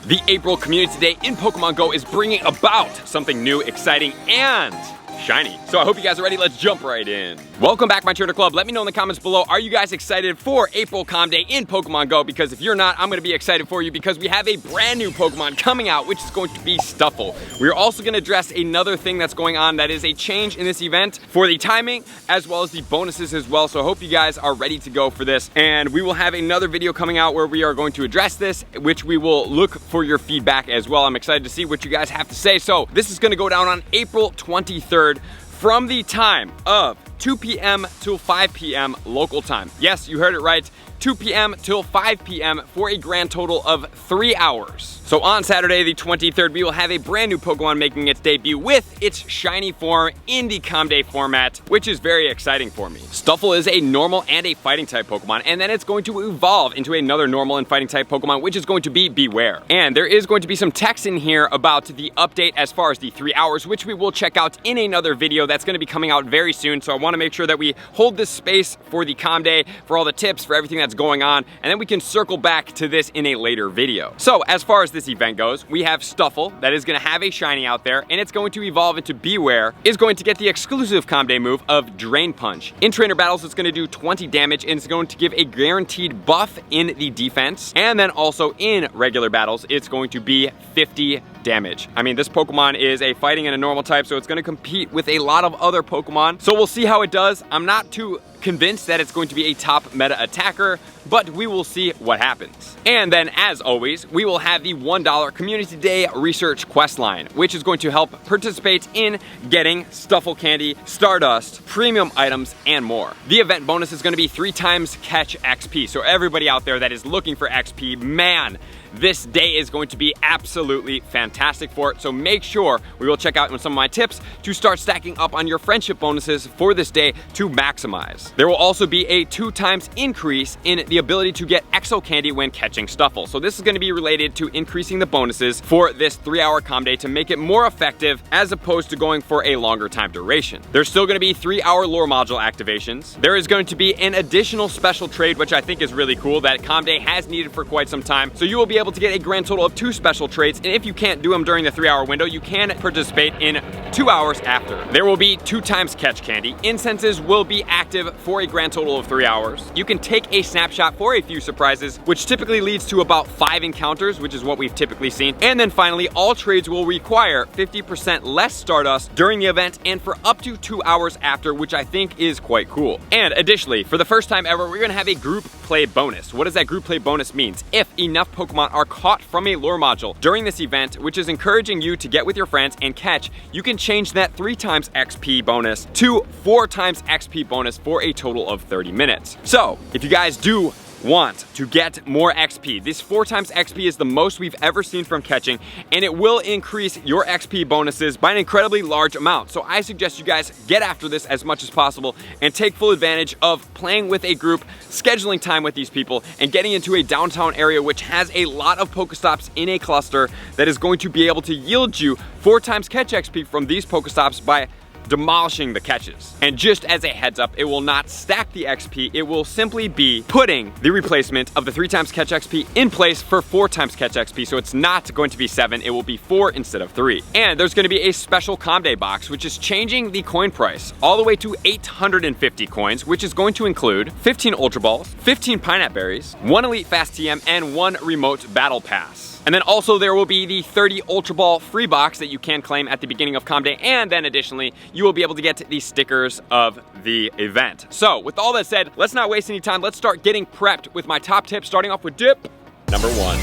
The April Community Day in Pokemon Go is bringing about something new, exciting, and shiny. So I hope you guys are ready. Let's jump right in. Welcome back, my Trader Club. Let me know in the comments below, are you guys excited for April COMM Day in Pokemon Go? Because if you're not, I'm gonna be excited for you because we have a brand new Pokemon coming out, which is going to be Stufful. We're also gonna address another thing that's going on that is a change in this event for the timing, as well as the bonuses as well. So I hope you guys are ready to go for this. And we will have another video coming out where we are going to address this, which we will look for your feedback as well. I'm excited to see what you guys have to say. So this is gonna go down on April 23rd. From the time of 2 p.m. till 5 p.m. local time. Yes, you heard it right. 2 p.m. till 5 p.m. for a grand total of 3 hours. So on Saturday the 23rd, we will have a brand new Pokemon making its debut with its shiny form in the COMM Day format, which is very exciting for me. Stufful is a normal and a fighting type Pokemon, and then it's going to evolve into another normal and fighting type Pokemon, which is going to be Bewear. And there is going to be some text in here about the update as far as the 3 hours, which we will check out in another video that's going to be coming out very soon. So I want to make sure that we hold this space for the COMM Day, for all the tips, for everything that's going on, and then we can circle back to this in a later video. So as far as this event goes, we have Stufful that is going to have a shiny out there, and it's going to evolve into Bewear, is going to get the exclusive COMM Day move of Drain Punch. In trainer battles, it's going to do 20 damage, and it's going to give a guaranteed buff in the defense, and then also in regular battles, it's going to be 50 damage. I mean, this Pokemon is a fighting and a normal type, so it's going to compete with a lot of other Pokemon. So we'll see how it does. I'm not too convinced that it's going to be a top meta attacker, but we will see what happens. And then, as always, we will have the $1 Community Day Research Quest line, which is going to help participate in getting Stufful Candy, Stardust, premium items, and more. The event bonus is going to be 3 times catch XP. So everybody out there that is looking for XP, man, this day is going to be absolutely fantastic for it. So make sure we will check out some of my tips to start stacking up on your friendship bonuses for this day to maximize. There will also be a 2 times increase in the ability to get Exo Candy when catching Stufful. So this is going to be related to increasing the bonuses for this 3-hour COMM Day to make it more effective as opposed to going for a longer time duration. There's still going to be 3-hour lore module activations. There is going to be an additional special trade, which I think is really cool, that COMM Day has needed for quite some time. So you will be able to get a grand total of 2 special trades, and if you can't do them during the 3-hour window, you can participate in 2 hours after. There will be 2 times catch candy. Incenses will be active for a grand total of 3 hours. You can take a snapshot for a few surprises, which typically leads to about 5 encounters, which is what we've typically seen. And then finally, all trades will require 50% less Stardust during the event and for up to 2 hours after, which I think is quite cool. And additionally, for the first time ever, we're gonna have a group play bonus. What does that group play bonus mean? If enough Pokemon are caught from a lure module during this event, which is encouraging you to get with your friends and catch, you can change that 3 times XP bonus to 4 times XP bonus for a total of 30 minutes. So if you guys do want to get more XP, this 4 times XP is the most we've ever seen from catching, and it will increase your XP bonuses by an incredibly large amount. So I suggest you guys get after this as much as possible and take full advantage of playing with a group, scheduling time with these people, and getting into a downtown area which has a lot of Pokestops in a cluster that is going to be able to yield you 4 times catch XP from these Pokestops by demolishing the catches. And just as a heads up, it will not stack the XP, it will simply be putting the replacement of the 3 times catch XP in place for 4 times catch XP. So it's not going to be 7, it will be 4 instead of 3. And there's going to be a special COMM Day box, which is changing the coin price all the way to 850 coins, which is going to include 15 Ultra Balls, 15 Pineapple Berries, 1 Elite Fast TM, and 1 Remote Battle Pass. And then also there will be the 30 Ultra Ball free box that you can claim at the beginning of COMM Day, and then additionally, you will be able to get the stickers of the event. So with all that said, let's not waste any time. Let's start getting prepped with my top tips, starting off with tip number 1.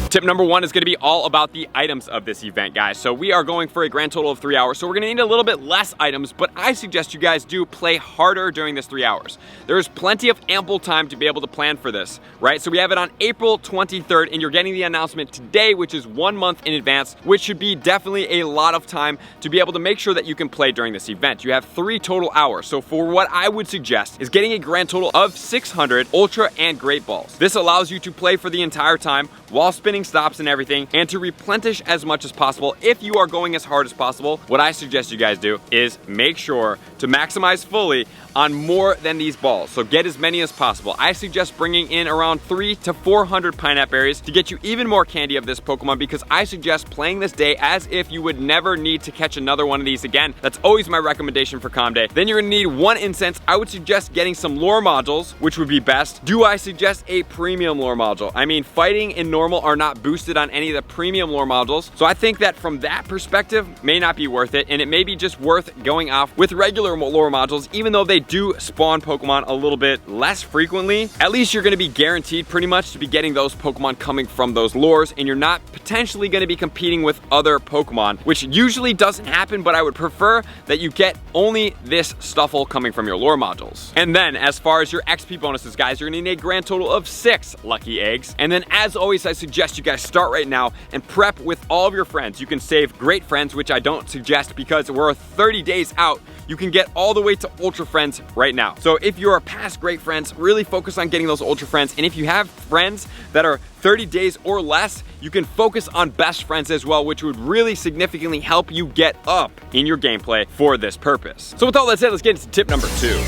Tip number 1 is going to be all about the items of this event, guys. So we are going for a grand total of 3 hours, so we're going to need a little bit less items, but I suggest you guys do play harder during this 3 hours. There is plenty of ample time to be able to plan for this, right? So we have it on April 23rd, and you're getting the announcement today, which is 1 month in advance, which should be definitely a lot of time to be able to make sure that you can play during this event. You have 3 total hours. So for what I would suggest is getting a grand total of 600 Ultra and Great Balls. This allows you to play for the entire time while spinning stops and everything, and to replenish as much as possible. If you are going as hard as possible, what I suggest you guys do is make sure to maximize fully on more than these balls, so get as many as possible. I suggest bringing in around 300 to 400 pineapple berries to get you even more candy of this Pokemon, because I suggest playing this day as if you would never need to catch another one of these again. That's always my recommendation for COMM Day. Then you're gonna need 1 incense. I would suggest getting some lore modules, which would be best. Do I suggest a premium lore module? I mean, fighting and normal are not boosted on any of the premium lore modules, so I think that from that perspective may not be worth it, and it may be just worth going off with regular lore modules. Even though they do spawn Pokemon a little bit less frequently, at least you're gonna be guaranteed pretty much to be getting those Pokemon coming from those lures, and you're not potentially gonna be competing with other Pokemon, which usually doesn't happen, but I would prefer that you get only this Stufful coming from your lore modules. And then as far as your XP bonuses, guys, you're gonna need a grand total of 6 lucky eggs. And then as always, I suggest you guys start right now and prep with all of your friends. You can save great friends, which I don't suggest because we're 30 days out. You can get all the way to Ultra Friends right now. So if you're past great friends, really focus on getting those Ultra Friends. And if you have friends that are 30 days or less, you can focus on best friends as well, which would really significantly help you get up in your gameplay for this purpose. So with all that said, let's get into tip number 2.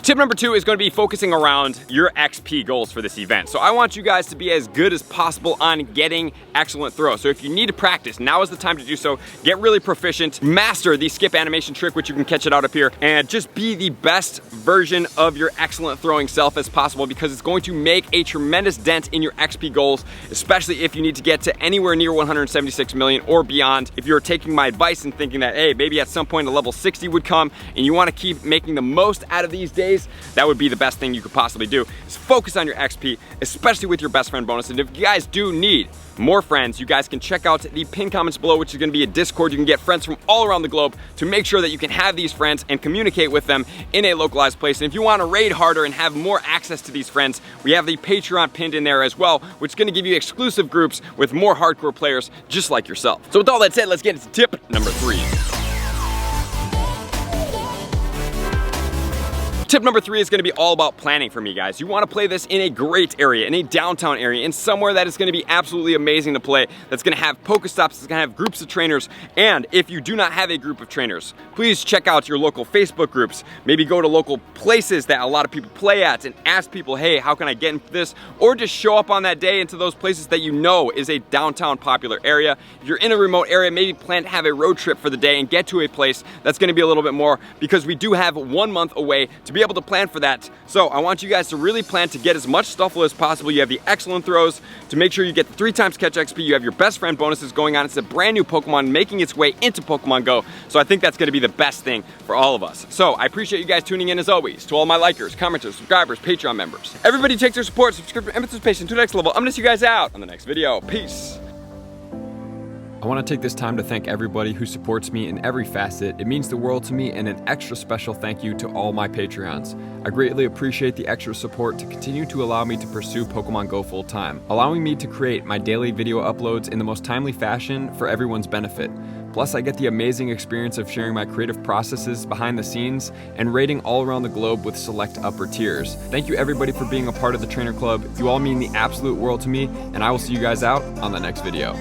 Tip number 2 is going to be focusing around your XP goals for this event. So I want you guys to be as good as possible on getting excellent throws. So if you need to practice, now is the time to do so. Get really proficient, master the skip animation trick, which you can catch it out up here, and just be the best version of your excellent throwing self as possible, because it's going to make a tremendous dent in your XP goals, especially if you need to get to anywhere near 176 million or beyond. If you're taking my advice and thinking that, hey, maybe at some point a level 60 would come and you want to keep making the most out of these days, that would be the best thing you could possibly do, is focus on your XP, especially with your best friend bonus. And if you guys do need more friends, you guys can check out the pinned comments below, which is going to be a Discord. You can get friends from all around the globe to make sure that you can have these friends and communicate with them in a localized place. And if you want to raid harder and have more access to these friends, we have the Patreon pinned in there as well, which is going to give you exclusive groups with more hardcore players just like yourself. So with all that said, let's get into tip number 3. Tip number 3 is going to be all about planning for me, guys. You want to play this in a great area, in a downtown area, in somewhere that is going to be absolutely amazing to play, that's going to have Pokestops, that's going to have groups of trainers. And if you do not have a group of trainers, please check out your local Facebook groups. Maybe go to local places that a lot of people play at and ask people, hey, how can I get into this? Or just show up on that day into those places that you know is a downtown popular area. If you're in a remote area, maybe plan to have a road trip for the day and get to a place that's going to be a little bit more, because we do have 1 month away to be able to plan for that. So I want you guys to really plan to get as much Stufful as possible. You have the excellent throws to make sure you get the 3 times catch XP. You have your best friend bonuses going on. It's a brand new Pokemon making its way into Pokemon Go. So I think that's going to be the best thing for all of us. So I appreciate you guys tuning in as always. To all my likers, commenters, subscribers, Patreon members. Everybody takes their support, subscription, and participation to the next level. I'm going to see you guys out on the next video. Peace. I want to take this time to thank everybody who supports me in every facet. It means the world to me, and an extra special thank you to all my Patreons. I greatly appreciate the extra support to continue to allow me to pursue Pokemon Go full time, allowing me to create my daily video uploads in the most timely fashion for everyone's benefit. Plus, I get the amazing experience of sharing my creative processes behind the scenes and raiding all around the globe with select upper tiers. Thank you everybody for being a part of the Trainer Club. You all mean the absolute world to me, and I will see you guys out on the next video.